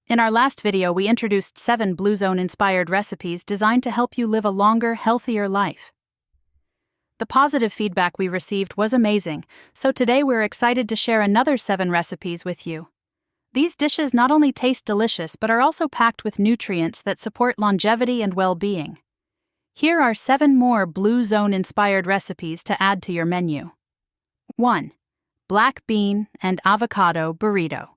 In our last video, we introduced 7 Blue Zone-inspired recipes designed to help you live a longer, healthier life. The positive feedback we received was amazing, so today we're excited to share another 7 recipes with you. These dishes not only taste delicious but are also packed with nutrients that support longevity and well-being. Here are 7 more Blue Zone-inspired recipes to add to your menu. 1. Black bean and avocado burrito.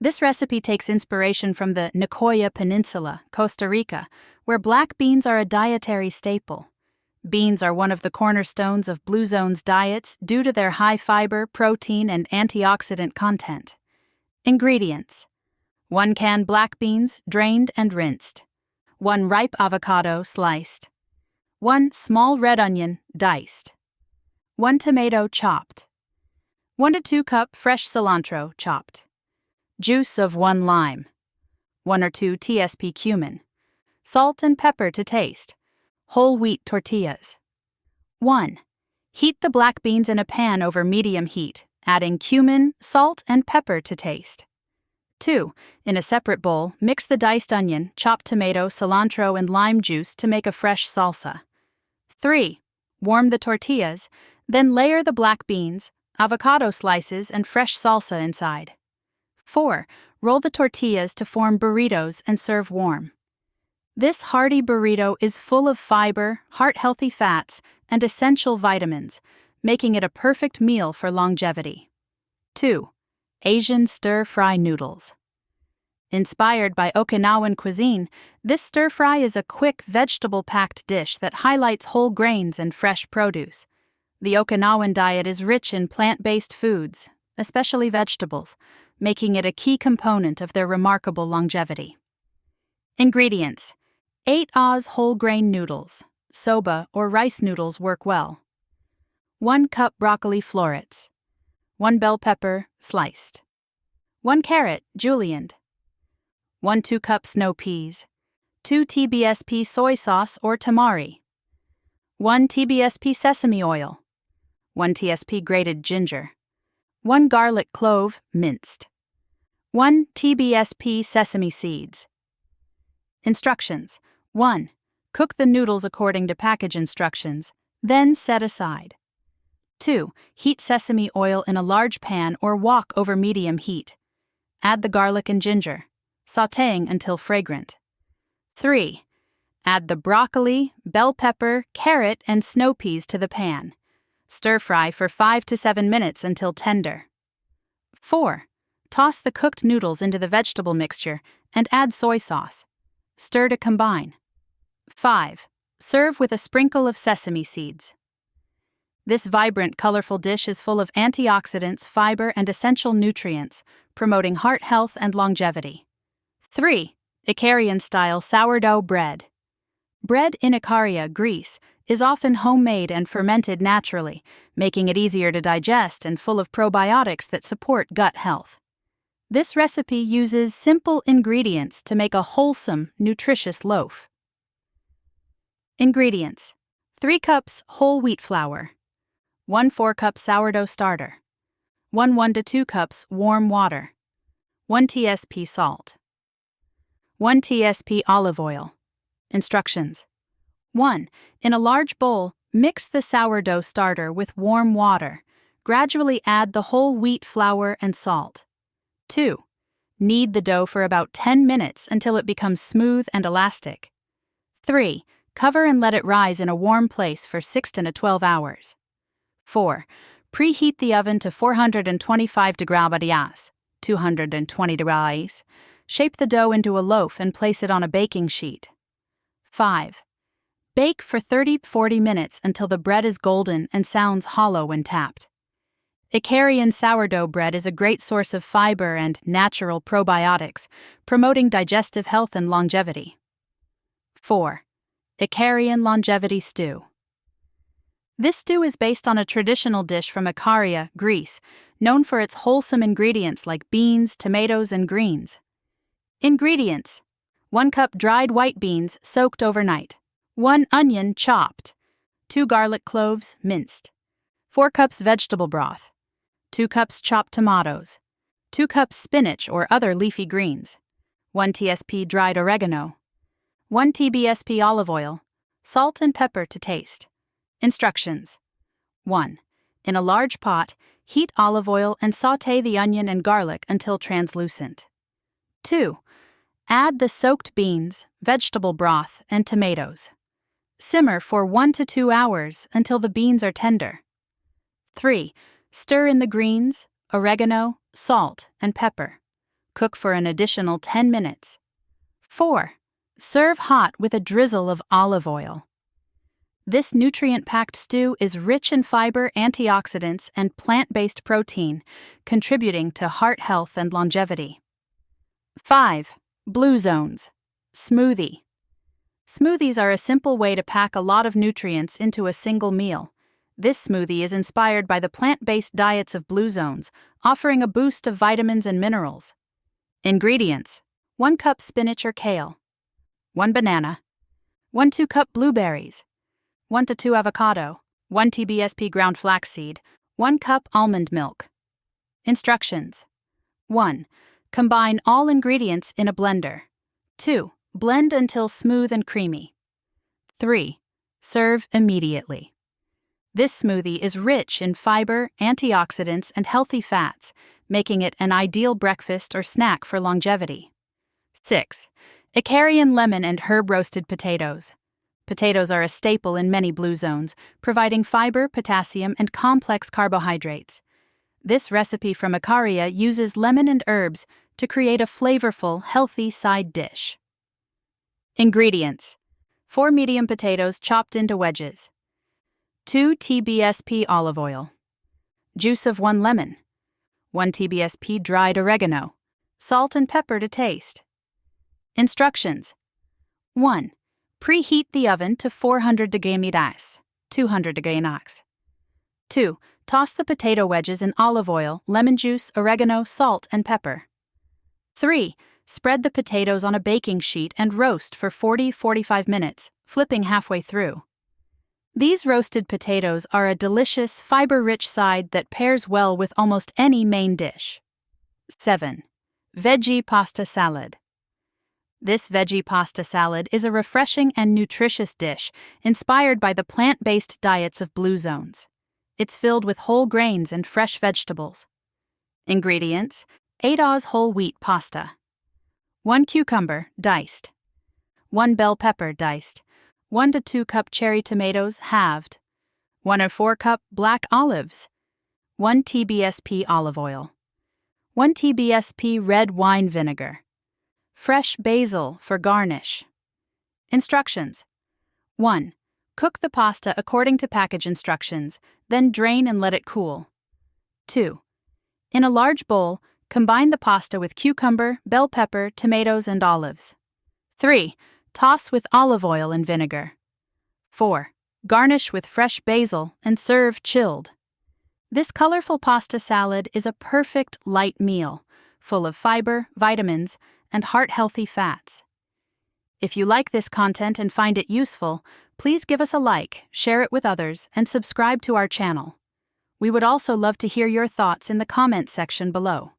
This recipe takes inspiration from the Nicoya Peninsula, Costa Rica, where black beans are a dietary staple. Beans are one of the cornerstones of Blue Zone's diets due to their high fiber, protein, and antioxidant content. Ingredients: 1 can black beans, drained and rinsed. 1 ripe avocado, sliced. 1 small red onion, diced. 1 tomato, chopped. 1 to 2 cup fresh cilantro, chopped. Juice of 1 lime. 1 or 2 TSP cumin. Salt and pepper to taste. Whole wheat tortillas. 1. Heat the black beans in a pan over medium heat, adding cumin, salt, and pepper to taste. 2. In a separate bowl, mix the diced onion, chopped tomato, cilantro, and lime juice to make a fresh salsa. 3. Warm the tortillas, then layer the black beans, avocado slices, and fresh salsa inside. 4. Roll the tortillas to form burritos and serve warm. This hearty burrito is full of fiber, heart-healthy fats, and essential vitamins, making it a perfect meal for longevity. 2. Asian stir-fry noodles. Inspired by Okinawan cuisine, this stir-fry is a quick, vegetable-packed dish that highlights whole grains and fresh produce. The Okinawan diet is rich in plant-based foods, especially vegetables, making it a key component of their remarkable longevity. Ingredients: 8 Oz whole grain noodles, soba or rice noodles work well. 1 cup broccoli florets. 1 bell pepper, sliced. 1 carrot, julienned. 1 2 cup snow peas. 2 TBSP soy sauce or tamari. 1 TBSP sesame oil. 1 TSP grated ginger. 1 garlic clove, minced. 1 TBSP sesame seeds. Instructions: 1. Cook the noodles according to package instructions, then set aside. 2. Heat sesame oil in a large pan or wok over medium heat. Add the garlic and ginger, sautéing until fragrant. 3. Add the broccoli, bell pepper, carrot, and snow peas to the pan. Stir-fry for 5 to 7 minutes until tender. 4. Toss the cooked noodles into the vegetable mixture and add soy sauce. Stir to combine. 5. Serve with a sprinkle of sesame seeds. This vibrant, colorful dish is full of antioxidants, fiber, and essential nutrients, promoting heart health and longevity. 3. Icarian-style sourdough bread. Bread in Icaria, Greece, is often homemade and fermented naturally, making it easier to digest and full of probiotics that support gut health. This recipe uses simple ingredients to make a wholesome, nutritious loaf. Ingredients: 3 cups whole wheat flour. 1 4-cup sourdough starter. 1 to 2 cups warm water. 1 TSP salt. 1 TSP olive oil. Instructions: 1. In a large bowl, mix the sourdough starter with warm water. Gradually add the whole wheat flour and salt. 2. Knead the dough for about 10 minutes until it becomes smooth and elastic. 3. Cover and let it rise in a warm place for 6 to 12 hours. 4. Preheat the oven to 425 degrees, 220 degrees. Shape the dough into a loaf and place it on a baking sheet. 5. Bake for 30-40 minutes until the bread is golden and sounds hollow when tapped. Icarian sourdough bread is a great source of fiber and natural probiotics, promoting digestive health and longevity. 4. Icarian longevity stew. This stew is based on a traditional dish from Icaria, Greece, known for its wholesome ingredients like beans, tomatoes, and greens. Ingredients: 1 cup dried white beans soaked overnight. 1 onion chopped. 2 garlic cloves minced. 4 cups vegetable broth. 2 cups chopped tomatoes. 2 cups spinach or other leafy greens. 1 tsp dried oregano, 1 tbsp olive oil, salt and pepper to taste. Instructions. 1. In a large pot, heat olive oil and sauté the onion and garlic until translucent. 2. Add the soaked beans, vegetable broth, and tomatoes. Simmer for 1 to 2 hours until the beans are tender. 3. Stir in the greens, oregano, salt, and pepper. Cook for an additional 10 minutes. 4. Serve hot with a drizzle of olive oil. This nutrient-packed stew is rich in fiber, antioxidants, and plant-based protein, contributing to heart health and longevity. 5. Blue Zones. Smoothie. Smoothies are a simple way to pack a lot of nutrients into a single meal. This smoothie is inspired by the plant-based diets of Blue Zones, offering a boost of vitamins and minerals. Ingredients: 1 cup spinach or kale, 1 banana, 1 2-cup blueberries, 1 to 2 avocado, 1 tbsp ground flaxseed, 1 cup almond milk. Instructions. 1. Combine all ingredients in a blender. 2. Blend until smooth and creamy. 3. Serve immediately. This smoothie is rich in fiber, antioxidants, and healthy fats, making it an ideal breakfast or snack for longevity. 6. Icarian lemon and herb roasted potatoes. Potatoes are a staple in many Blue Zones, providing fiber, potassium, and complex carbohydrates. This recipe from Icaria uses lemon and herbs to create a flavorful, healthy side dish. Ingredients: 4 medium potatoes chopped into wedges, 2 tbsp olive oil, juice of 1 lemon, 1 tbsp dried oregano, salt and pepper to taste. Instructions. 1. Preheat the oven to 400 degrees, 200 degrees. 2. Toss the potato wedges in olive oil, lemon juice, oregano, salt, and pepper. 3. Spread the potatoes on a baking sheet and roast for 40-45 minutes, flipping halfway through. These roasted potatoes are a delicious, fiber-rich side that pairs well with almost any main dish. 7. Veggie pasta salad. This veggie pasta salad is a refreshing and nutritious dish inspired by the plant-based diets of Blue Zones. It's filled with whole grains and fresh vegetables. Ingredients: 8 oz whole wheat pasta, 1 cucumber, diced, 1 bell pepper, diced, 1 to 2 cup cherry tomatoes, halved, 1 or 4 cup black olives, 1 tbsp olive oil, 1 tbsp red wine vinegar, fresh basil for garnish. Instructions. 1. Cook the pasta according to package instructions, then drain and let it cool. 2. In a large bowl, combine the pasta with cucumber, bell pepper, tomatoes, and olives. 3. Toss with olive oil and vinegar. 4. Garnish with fresh basil and serve chilled. This colorful pasta salad is a perfect light meal, full of fiber, vitamins, and heart-healthy fats. If you like this content and find it useful, please give us a like, share it with others, and subscribe to our channel. We would also love to hear your thoughts in the comments section below.